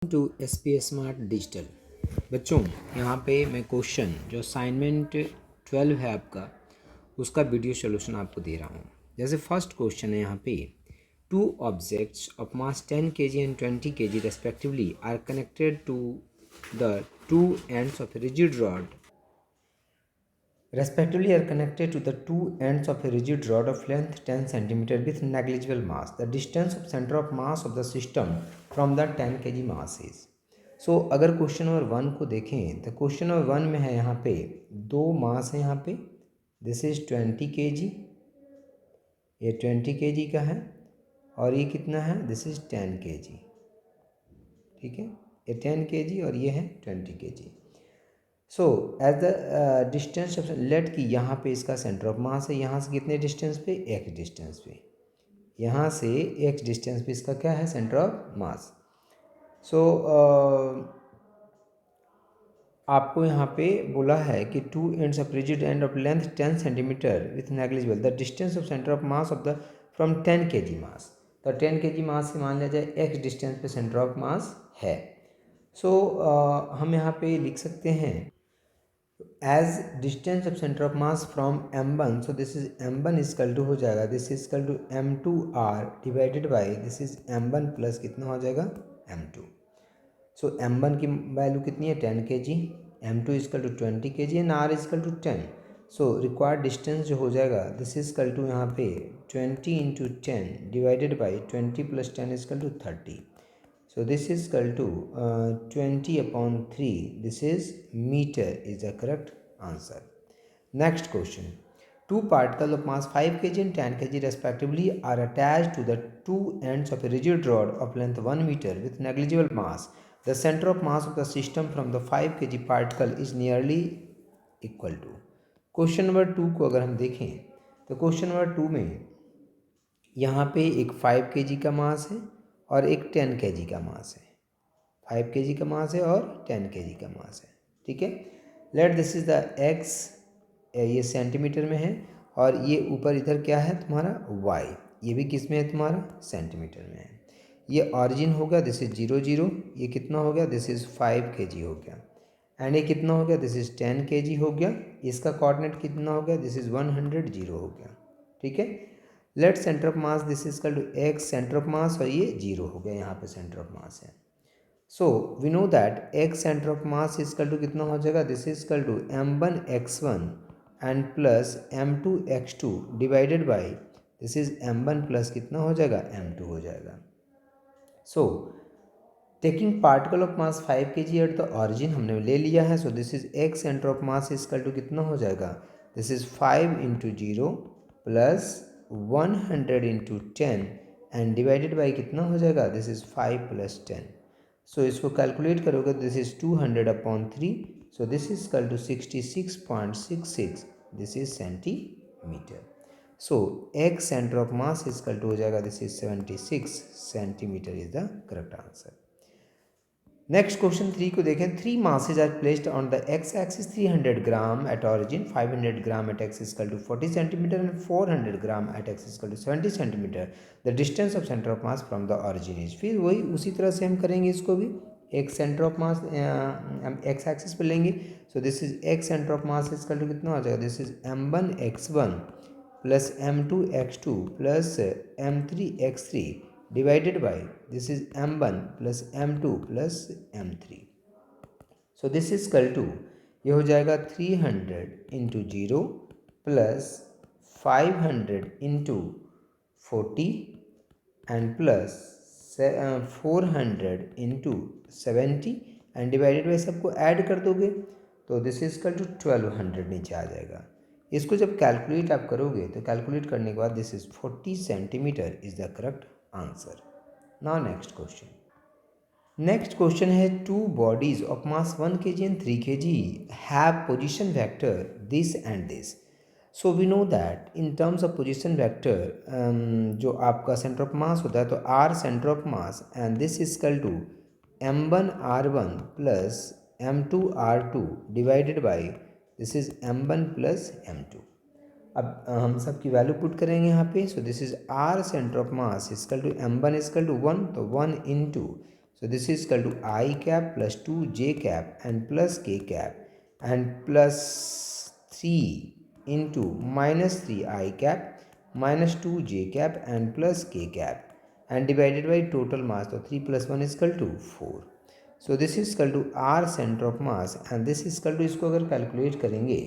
To S P smart digital. बच्चों, यहाँ पे मैं क्वेश्चन जो असाइनमेंट 12 है आपका, उसका वीडियो सोल्यूशन आपको दे रहा हूँ। जैसे फर्स्ट क्वेश्चन है यहाँ पे, two objects of mass 10 kg and 20 kg respectively are connected to the two ends of a rigid rod respectively are connected to the two ends of a rigid rod of length 10 cm with negligible mass. The distance of center of mass of the system from the 10 kg mass is. सो अगर question number 1 को देखें तो question number 1 में है यहाँ पे दो मास है यहाँ पे, दिस इज 20 kg, ये 20 kg का है, और ये कितना है, दिस इज 10 kg। ठीक है, ये 10 kg और ये है 20 kg। So as the distance of let की यहाँ पे इसका सेंटर ऑफ मास है, यहाँ से कितने डिस्टेंस पे, एक्स डिस्टेंस पे, यहाँ से एक्स डिस्टेंस पे इसका क्या है, सेंटर ऑफ मास। सो आपको यहाँ पे बोला है कि to ends of rigid end of length 10 centimetre with negligible the distance of centre of mass of the from 10 kg मास। तो 10 kg मास से मान लिया जाए एक्स डिस्टेंस पे सेंटर ऑफ मास है। सो हम यहाँ पे लिख सकते हैं as distance of center of mass from m1, so this is m1 is equal to हो जाएगा, this is equal to m2r divided by this is m1 plus कितना हो जाएगा, m2। so m1 की वैल्यू कितनी है, 10 kg, m2 is equal to 20 kg and r is equal to 10। so required distance जो हो जाएगा, this is equal to यहाँ पे 20 into 10 divided by 20 plus 10 is equal to 30। so this is equal to 20 upon 3, this is meter is the correct answer. Next question, two particles of mass 5 kg and 10 kg respectively are attached to the two ends of a rigid rod of length 1 meter with negligible mass. The center of mass of the system from the 5 kg particle is nearly equal to। Question number 2 को अगर हम देखें तो question number 2 में यहाँ पे एक 5 kg का मास है और एक 10 kg का मास है, 5 kg का मास है और 10 kg का मास है। ठीक है, let this is the x, ये सेंटीमीटर में है, और ये ऊपर इधर क्या है तुम्हारा वाई, ये भी किस में है तुम्हारा, सेंटीमीटर में है। ये ऑरिजिन हो गया, दिस इज 0 0, ये कितना हो गया, दिस इज 5 kg हो गया, एंड ये कितना हो गया, दिस इज 10 kg हो गया, इसका कोऑर्डिनेट कितना हो गया, दिस इज 100 0 हो गया। ठीक है, let centre of mass this is equal to x centre of mass, और ये 0 हो गया, यहाँ पे सेंटर ऑफ मास है। So we know that X centre of mass is equal to कितना हो जाएगा, this is equal to m1x1 and plus m2x2 divided by this is m1 plus कितना हो जाएगा, m2 हो जाएगा। So taking particle of mass 5 kg at the origin हमने ले लिया है, so this is X centre of mass is equal to कितना हो जाएगा, this is 5 into 0 plus 100 into 10 and divided by कितना हो जाएगा, दिस इज 5 प्लस 10। सो इसको कैलकुलेट करोगे, this is 200 upon 3, so this is equal to 66.66, this is centimetre. So x centre of mass is equal to हो जाएगा, this is 76 centimetre is the correct answer. Next question 3 को देखें, three masses are placed on the x axis 300 gram at origin, 500 gram at x equal to 40 centimetre and 400 gram at x equal to 70 centimetre. The distance of centre of mass from the origin is. फिर वही उसी तरह से हम करेंगे इसको भी, एक सेंटर ऑफ मास हम एक्स एक्सिस पर लेंगे, so this is X centre of mass equal to कितना हो जाएगा, this is m1x1 plus m2x2 plus m3x3 divided by this is m1 plus m2 plus m3। so this is equal to, ये हो जाएगा 300 into 0 plus 500 into 40 and plus 400 into 70 and divided by सबको add कर दोगे तो this is equal to 1200 नीचे आ जाएगा। इसको जब कैलकुलेट आप करोगे तो कैलकुलेट करने के बाद this is 40 centimetre is the correct answer. Now next question, next question है two bodies of mass 1 kg and 3 kg have position vector this and this. So we know that in terms of position vector जो आपका centre of mass होता है तो r centre of mass and this is equal to m1r1 plus m2r2 divided by this is m1 plus m2। अब हम सब की value put करेंगे यहाँ पे, so this is R centre of mass is equal to m1 is equal to 1, तो 1 into So this is equal to I cap plus 2j cap and plus k cap and plus 3 into minus 3 I cap minus 2j cap and plus k cap and divided by total mass. So 3 plus 1 is equal to 4. So this is equal to R center of mass and this is equal to, इसको अगर calculate करेंगे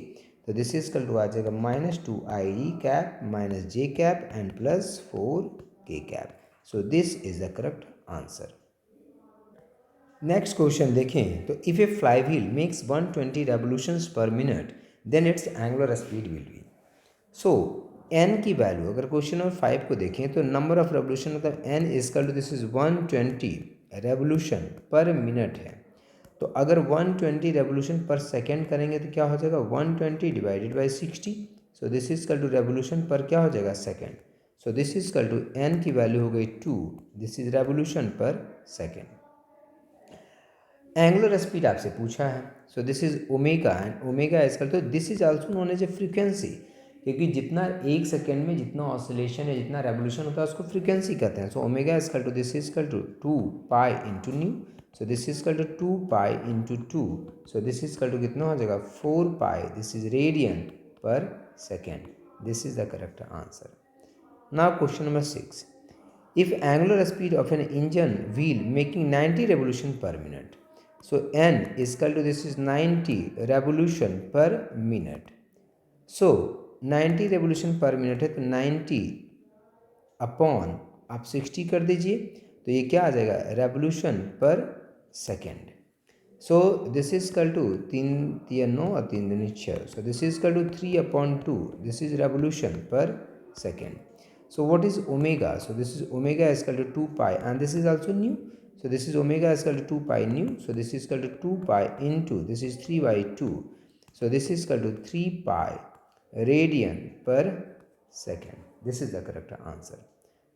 तो this is equal to आ जाएगा minus 2I cap minus j cap and plus 4k cap. So this is the correct answer. Next question देखें तो if a flywheel makes 120 revolutions per minute then its angular speed will be. So N की value अगर question number 5 को देखें तो number of revolution मतलब N is equal to this is 120 revolution per minute है. तो अगर 120 रेवोल्यूशन पर सेकेंड करेंगे तो क्या हो जाएगा 120 divided by 60. So this is equal to revolution per क्या हो जाएगा second. So this is equal to N की वैल्यू हो गई 2. This is revolution per second. Angular speed आपसे पूछा है. So this is omega and omega is equal to this is also known as a frequency, क्योंकि जितना एक second में जितना ऑसिलेशन है जितना रेवोल्यूशन होता है उसको फ्रीक्वेंसी कहते हैं. So omega is equal to this is equal to 2 pi into nu. So this is equal to 2 pi into 2. So this is equal to कितना हो जाएगा 4 pi. This is radian per second. This is the correct answer. Now question number 6. If angular speed of an engine wheel making 90 revolution per minute, so n is equal to this is 90 revolution per minute. So 90 revolution per minute है तो 90 upon आप 60 कर दीजिए तो ये क्या आ जाएगा revolution per second. So this is equal to 3 3 9 और 3 दूनी 6. So this is equal to 3/2. This is revolution per second. So what is omega? So this is omega is equal to 2 pi and this is also nu. So this is omega is equal to 2 pi nu. So this is equal to 2 pi into this is 3 by 2. So this is equal to 3 pi radian per second. This is the correct answer.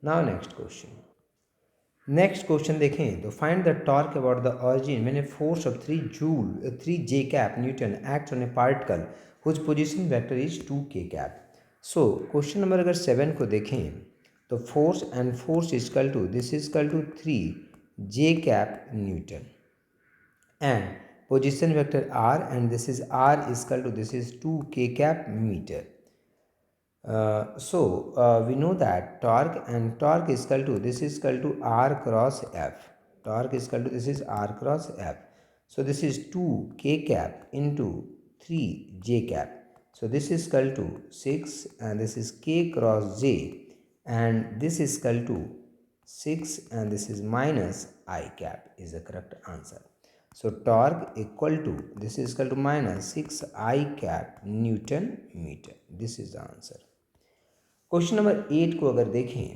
Now next question. Next question देखें तो find the torque about the origin when a force of 3 joule 3 j cap Newton acts on a particle whose position vector is 2 k cap. So question number अगर 7 को देखें तो force and force is equal to this is equal to 3 J cap newton and position vector R and this is R is equal to this is 2 K cap metre. So we know that torque is equal to this is equal to r cross f. Torque is equal to this is r cross f. So this is 2 k cap into 3 j cap. So this is equal to 6 and this is k cross j and this is equal to 6 and this is minus I cap is the correct answer. So torque equal to this is equal to minus 6 I cap Newton meter. This is the answer. Question number 8 को अगर देखें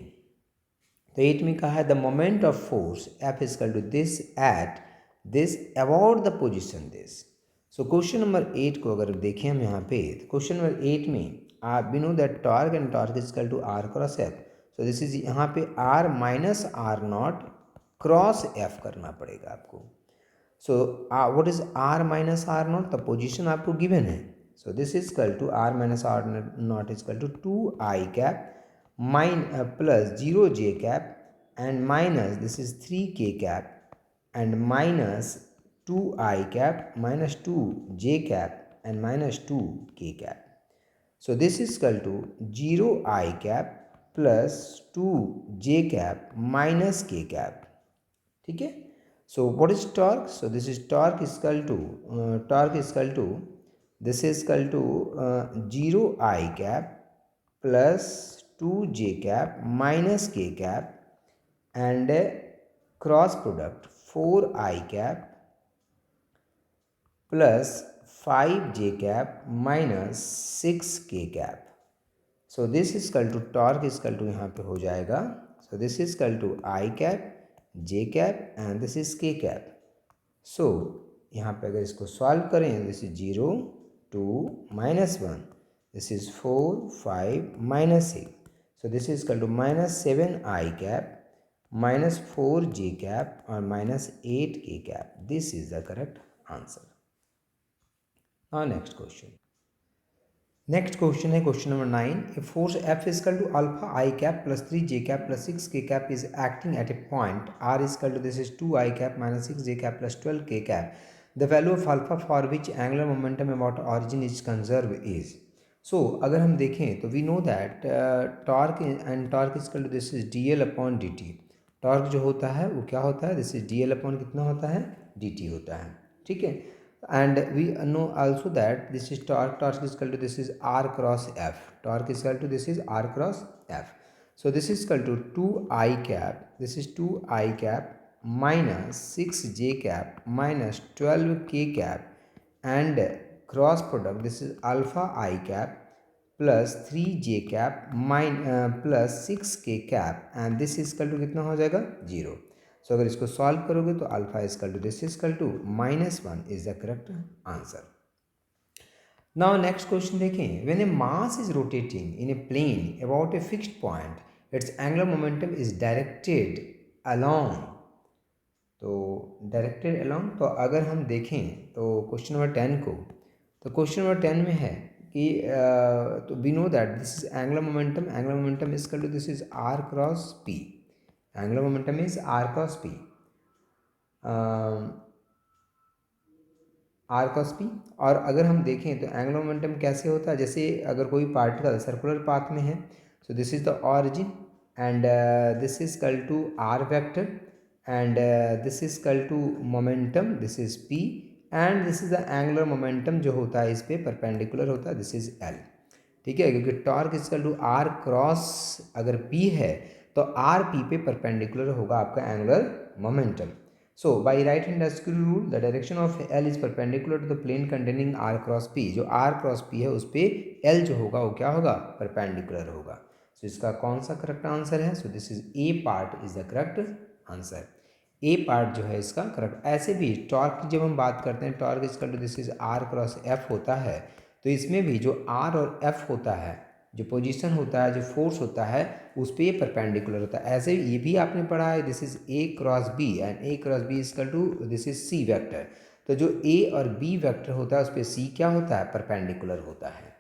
तो 8 में कहा है the moment of force F is equal to this at this about the position this. So question number 8 को अगर देखें हम यहाँ पे तो क्वेश्चन नंबर 8 में आप we know that torque and torque is equal to R cross F. So this is यहाँ पे R minus R naught cross F करना पड़ेगा आपको. So what is R minus R naught the position आपको given है. So this is equal to R minus R naught is equal to 2 I cap plus 0 J cap and minus this is 3 K cap and minus 2 I cap minus 2 j cap and minus 2 k cap. So this is equal to 0 I cap plus 2 j cap minus k cap. ठीक है. So what is torque? So this is torque is equal to this is equal to 0 I cap plus 2 j cap minus k cap and cross product 4 I cap plus 5 j cap minus 6 k cap. So this is equal to torque is equal to यहाँ पे हो जाएगा. So this is equal to i cap j cap and this is k cap. So यहाँ पे अगर इसको solve करें this is 0 2 minus 1 this is 4 5 minus 6. So this is equal to minus 7 i cap minus 4 J cap और minus 8 k cap. This is the correct answer. Now next question. Next question है question number 9. A force F is equal to alpha i cap plus 3 j cap plus 6 k cap is acting at a point R is equal to this is 2 I cap minus 6 j cap plus 12 k cap. The value of alpha for which angular momentum about origin is conserve is. सो अगर हम देखें तो we know that torque and torque is equal to this is dl upon dt. Torque जो होता है वो क्या होता है, दिस इज dl अपॉन कितना होता है, dt होता है. ठीक है. And we know also that this is torque is equal to this is r cross f. Torque is equal to this is r cross f. So this is equal to 2 I cap, this is 2 I cap minus 6 j cap minus 12 k cap, and cross product this is alpha I cap plus 3 j cap plus 6 k cap, and this is equal to कितना हो जाएगा, 0. सो अगर इसको solve करोगे तो alpha is equal to this is equal to -1 is the correct answer. Now next question देखें. When a mass is rotating in a plane about a fixed point its angular momentum is directed along. तो directed along, तो अगर हम देखें तो question number 10 को, तो question number 10 में है कि तो we know that this is angular momentum is equal to this is r cross p. Angular momentum is r cross p. r cross p. और अगर हम देखें तो एंगुलर मोमेंटम कैसे होता है, जैसे अगर कोई पार्टिकल सर्कुलर पाथ में है, so this is the origin and this is equal to r vector and this is equal to momentum, this is p, and this is the angular momentum जो होता है इस पे परपेंडिकुलर होता है, this is l. ठीक है, क्योंकि torque is equal to r cross अगर p है तो आर पी पे परपेंडिकुलर होगा आपका angular momentum. So by right hand screw rule the direction of L is perpendicular to the plane containing R cross P. जो R cross P है उस पर एल जो होगा वो क्या होगा, परपेंडिकुलर होगा. सो इसका कौन सा करेक्ट आंसर है, so this is A part is the correct answer. A part जो है इसका करेक्ट. ऐसे भी टॉर्क की जब हम बात करते हैं, torque is equal to this is R cross F होता है, तो इसमें भी जो आर और एफ होता है, जो पोजीशन होता है, जो फोर्स होता है, उस पर ये परपेंडिकुलर होता है. ऐसे ये भी आपने पढ़ा है, this is A cross B and A cross B is equal to this is C vector. तो जो ए और बी वेक्टर होता है उस पर सी क्या होता है, परपेंडिकुलर होता है.